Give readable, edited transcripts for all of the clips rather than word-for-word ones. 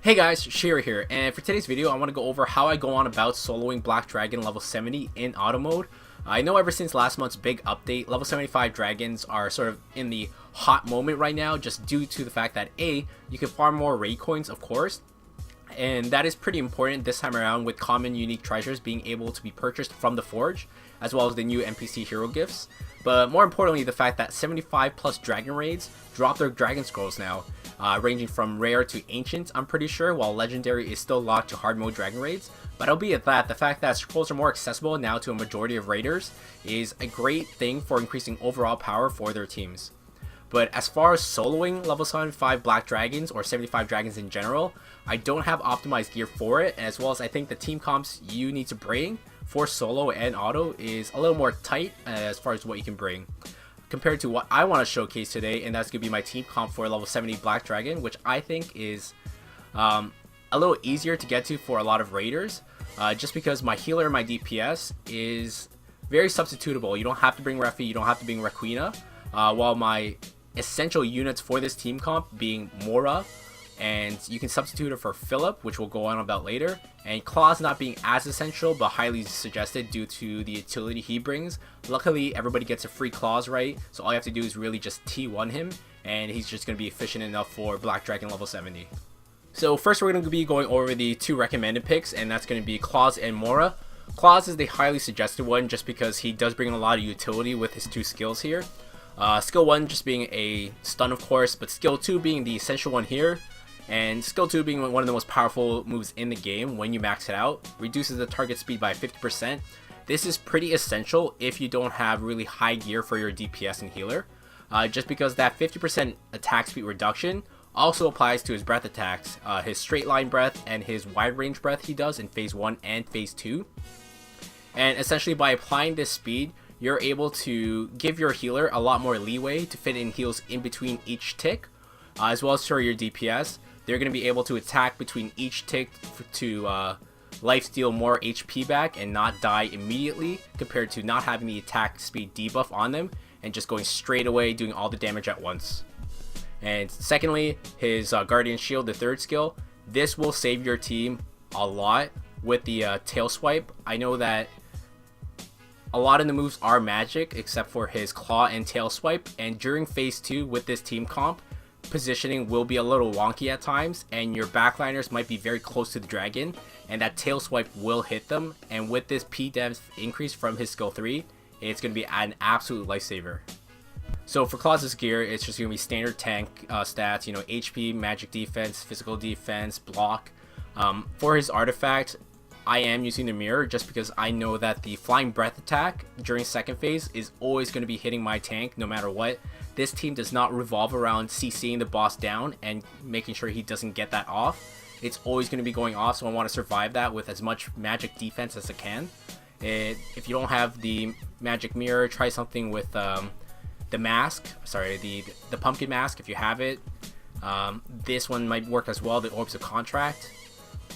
Hey guys, Shira here, and for today's video I want to go over how I go on about soloing Black Dragon level 70 in auto mode. I know ever since last month's big update, level 75 dragons are sort of in the hot moment right now just due to the fact that A, you can farm more raid coins of course, and that is pretty important this time around with common unique treasures being able to be purchased from the forge, as well as the new NPC hero gifts. But more importantly, the fact that 75 plus dragon raids drop their dragon scrolls now, ranging from rare to ancient I'm pretty sure, while legendary is still locked to hard mode dragon raids. But albeit that, the fact that scrolls are more accessible now to a majority of raiders is a great thing for increasing overall power for their teams. But as far as soloing level 75 black dragons or 75 dragons in general, I don't have optimized gear for it, as well as I think the team comps you need to bring for solo and auto is a little more tight as far as what you can bring compared to what I want to showcase today, and that's going to be my team comp for level 70 black dragon, which I think is a little easier to get to for a lot of raiders, just because my healer and my DPS is very substitutable. You don't have to bring Refi, you don't have to bring Requina, while my essential units for this team comp being Mora, and you can substitute it for Philip, which we'll go on about later, and Claw's not being as essential but highly suggested due to the utility he brings. Luckily everybody gets a free Claws right, so all you have to do is really just T1 him and he's just going to be efficient enough for Black Dragon level 70. So first we're going to be going over the two recommended picks, and that's going to be Claws and Mora. Claws is the highly suggested one just because he does bring a lot of utility with his two skills here. Skill 1 just being a stun of course, but skill 2 being the essential one here. And skill 2 being one of the most powerful moves in the game when you max it out, reduces the target speed by 50%. This is pretty essential if you don't have really high gear for your DPS and healer, just because that 50% attack speed reduction also applies to his breath attacks, his straight line breath and his wide range breath he does in phase 1 and phase 2. And essentially by applying this speed, you're able to give your healer a lot more leeway to fit in heals in between each tick, as well as for your DPS. They're going to be able to attack between each tick to lifesteal more HP back and not die immediately, compared to not having the attack speed debuff on them and just going straight away doing all the damage at once. And secondly, his Guardian Shield, the third skill, this will save your team a lot with the tail swipe. I know that a lot of the moves are magic except for his claw and tail swipe, and during phase 2 with this team comp, positioning will be a little wonky at times and your backliners might be very close to the dragon and that tail swipe will hit them, and with this P depth increase from his skill 3, it's going to be an absolute lifesaver. So for Claws' gear, it's just going to be standard tank stats, you know, HP, magic defense, physical defense, block. For his artifact, I am using the mirror just because I know that the flying breath attack during second phase is always going to be hitting my tank no matter what. This team does not revolve around CCing the boss down and making sure he doesn't get that off. It's always going to be going off, so I want to survive that with as much magic defense as I can. If you don't have the magic mirror, try something with the mask, sorry, the pumpkin mask if you have it. This one might work as well, the Orbs of Contract.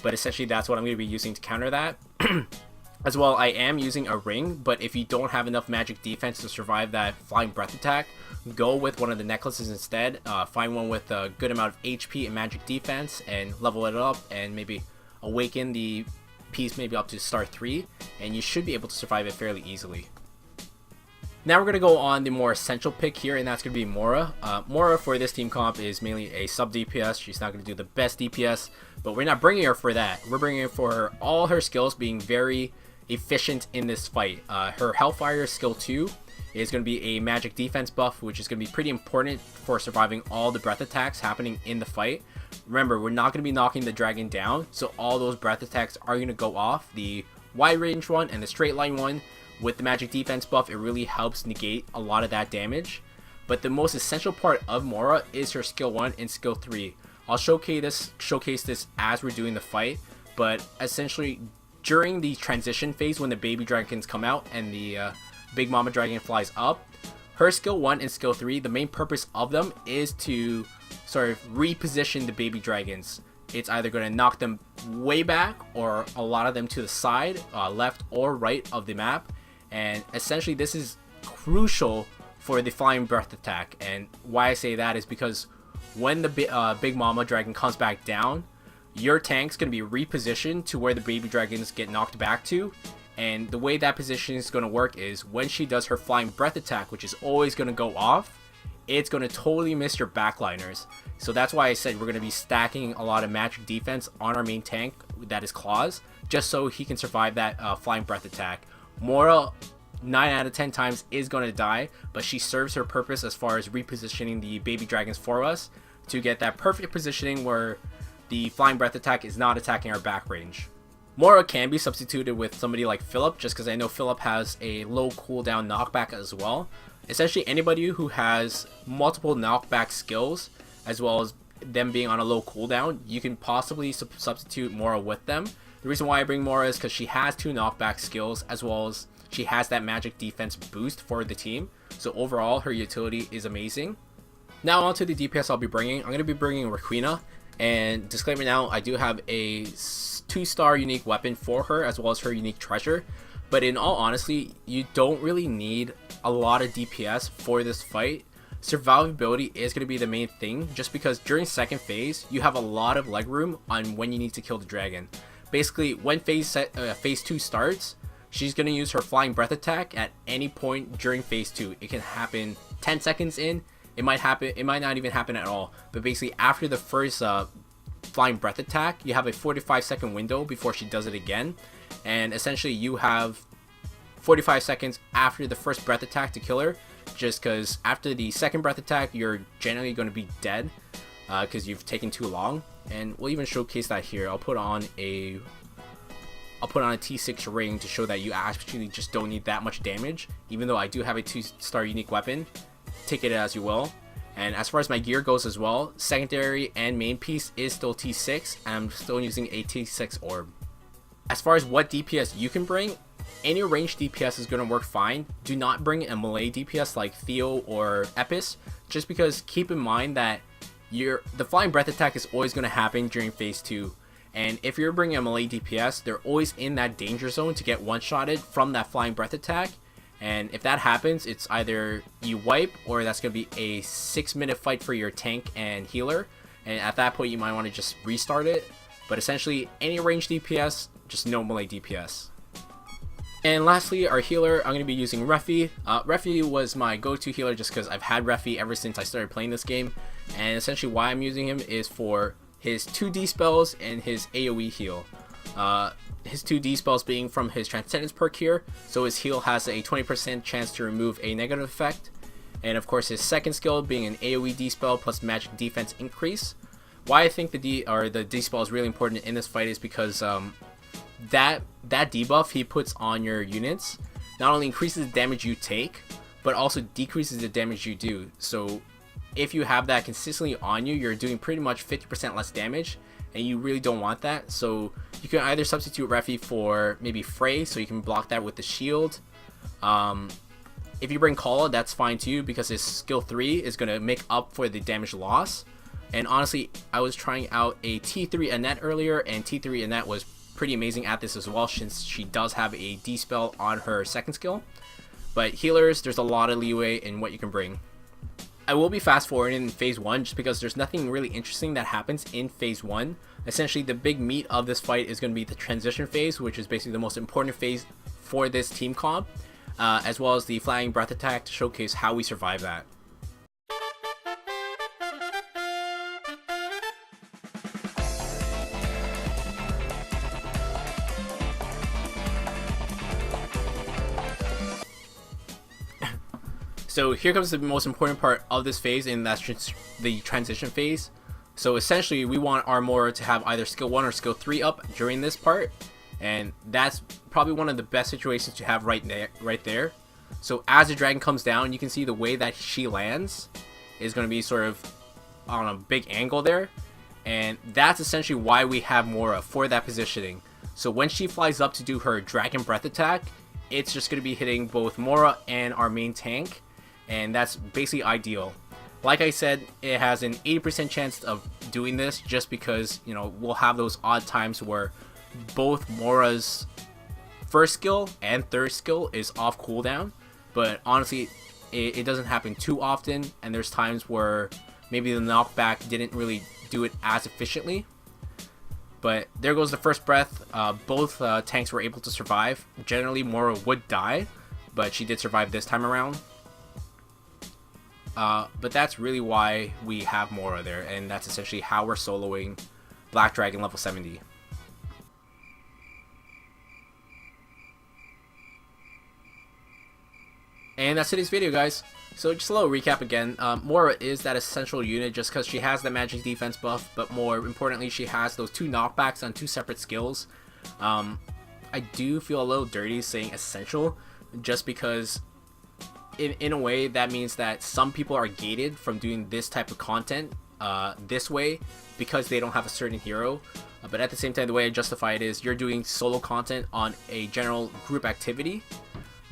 But essentially that's what I'm going to be using to counter that. As well, I am using a ring, but if you don't have enough magic defense to survive that flying breath attack, go with one of the necklaces instead. Find one with a good amount of HP and magic defense and level it up and maybe awaken the piece maybe up to star 3, and you should be able to survive it fairly easily. Now we're going to go on the more essential pick here, and that's going to be Mora. Mora for this team comp is mainly a sub DPS. She's not going to do the best DPS, but we're not bringing her for that. We're bringing her for all her skills being very efficient in this fight. Her Hellfire skill 2 is going to be a magic defense buff, which is going to be pretty important for surviving all the breath attacks happening in the fight. Remember, we're not going to be knocking the dragon down, so all those breath attacks are going to go off. The wide range one and the straight line one, with the magic defense buff, it really helps negate a lot of that damage. But the most essential part of Mora is her skill 1 and skill 3. I'll showcase this as we're doing the fight, but essentially during the transition phase when the baby dragons come out and the big mama dragon flies up, her skill 1 and skill 3, the main purpose of them is to sort of reposition the baby dragons. It's either going to knock them way back or a lot of them to the side, left or right of the map. And essentially this is crucial for the flying breath attack. And why I say that is because when the big mama dragon comes back down, your tank's going to be repositioned to where the baby dragons get knocked back to. And the way that position is going to work is when she does her flying breath attack, which is always going to go off, it's going to totally miss your backliners. So that's why I said we're going to be stacking a lot of magic defense on our main tank, that is Claws, just so he can survive that flying breath attack. Mora, 9 out of 10 times, is going to die, but she serves her purpose as far as repositioning the baby dragons for us to get that perfect positioning where the flying breath attack is not attacking our back range. Mora can be substituted with somebody like Philip, just because I know Philip has a low cooldown knockback as well. Essentially, anybody who has multiple knockback skills, as well as them being on a low cooldown, you can possibly substitute Mora with them. The reason why I bring Mora is because she has 2 knockback skills, as well as she has that magic defense boost for the team. So overall, her utility is amazing. Now onto the DPS I'll be bringing. I'm going to be bringing Requena. And disclaimer now, I do have a 2-star unique weapon for her, as well as her unique treasure. But in all honesty, you don't really need a lot of DPS for this fight. Survivability is going to be the main thing, just because during second phase, you have a lot of leg room on when you need to kill the dragon. Basically, when phase 2 starts, she's going to use her flying breath attack at any point during phase 2. It can happen 10 seconds in. It might not even happen at all. But basically, after the first flying breath attack, you have a 45-second window before she does it again. And essentially, you have 45 seconds after the first breath attack to kill her. Just because after the second breath attack, you're generally going to be dead because you've taken too long. And we'll even showcase that here. I'll put on a T6 ring to show that you actually just don't need that much damage. Even though I do have a 2-star unique weapon. Take it as you will. And as far as my gear goes as well, secondary and main piece is still T6, and I'm still using a T6 orb. As far as what DPS you can bring, any ranged DPS is going to work fine. Do not bring a melee DPS like Theo or Epis, just because keep in mind that the flying breath attack is always going to happen during phase 2. And if you're bringing a melee DPS, they're always in that danger zone to get one-shotted from that flying breath attack. And if that happens, it's either you wipe or that's going to be a 6-minute fight for your tank and healer. And at that point, you might want to just restart it. But essentially, any ranged DPS, just no melee DPS. And lastly, our healer, I'm going to be using Refi. Refi was my go-to healer just because I've had Refi ever since I started playing this game. And essentially why I'm using him is for his 2D spells and his AoE heal. His 2D spells being from his Transcendence perk here, so his heal has a 20% chance to remove a negative effect. And of course his second skill being an AoE D spell plus magic defense increase. Why I think the D spell is really important in this fight is because that debuff he puts on your units not only increases the damage you take, but also decreases the damage you do. So if you have that consistently on you, you're doing pretty much 50% less damage, and you really don't want that. So you can either substitute Refi for maybe Frey, so you can block that with the shield. If you bring Kala, that's fine too, because his skill 3 is going to make up for the damage loss. And honestly, I was trying out a T3 Annette earlier, and T3 Annette was pretty amazing at this as well, since she does have a D spell on her second skill. But healers, there's a lot of leeway in what you can bring. I will be fast forwarding in phase 1 just because there's nothing really interesting that happens in phase 1. Essentially, the big meat of this fight is going to be the transition phase, which is basically the most important phase for this team comp, as well as the flying breath attack to showcase how we survive that. So here comes the most important part of this phase, and that's the transition phase. So essentially, we want our Mora to have either skill 1 or skill 3 up during this part, and that's probably one of the best situations to have right there. So as the dragon comes down, you can see the way that she lands is going to be sort of on a big angle there, and that's essentially why we have Mora for that positioning. So when she flies up to do her dragon breath attack, it's just going to be hitting both Mora and our main tank. And that's basically ideal. Like I said, it has an 80% chance of doing this just because, you know, we'll have those odd times where both Mora's first skill and third skill is off cooldown. But honestly, it doesn't happen too often, and there's times where maybe the knockback didn't really do it as efficiently. But there goes the first breath. Both tanks were able to survive. Generally, Mora would die, but she did survive this time around. But that's really why we have Mora there, and that's essentially how we're soloing Black Dragon level 70. And that's today's video, guys. So just a little recap again. Mora is that essential unit just because she has the magic defense buff, but more importantly, she has those 2 knockbacks on 2 separate skills. I do feel a little dirty saying essential, just because in a way that means that some people are gated from doing this type of content this way because they don't have a certain hero. But at the same time, the way I justify it is you're doing solo content on a general group activity.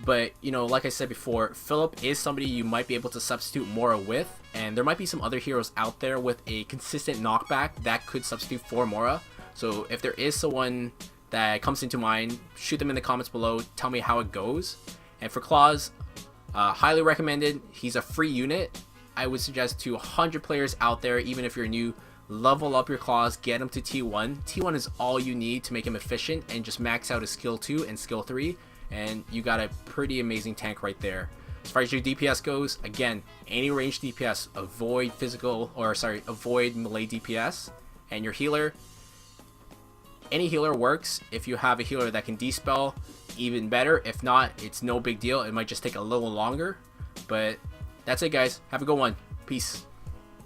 But, you know, like I said before, Philip is somebody you might be able to substitute Mora with, and there might be some other heroes out there with a consistent knockback that could substitute for Mora. So if there is someone that comes into mind, shoot them in the comments below, tell me how it goes. And for Claws, highly recommended. He's a free unit. I would suggest to 100 players out there, even if you're new, level up your Claws, get him to T1. T1 is all you need to make him efficient, and just max out his skill 2 and skill 3. And you got a pretty amazing tank right there. As far as your DPS goes, again, any ranged DPS, avoid avoid melee DPS. And your healer, any healer works. If you have a healer that can dispel, even better. If not, it's no big deal. It might just take a little longer. But that's it, guys. Have a good one. Peace.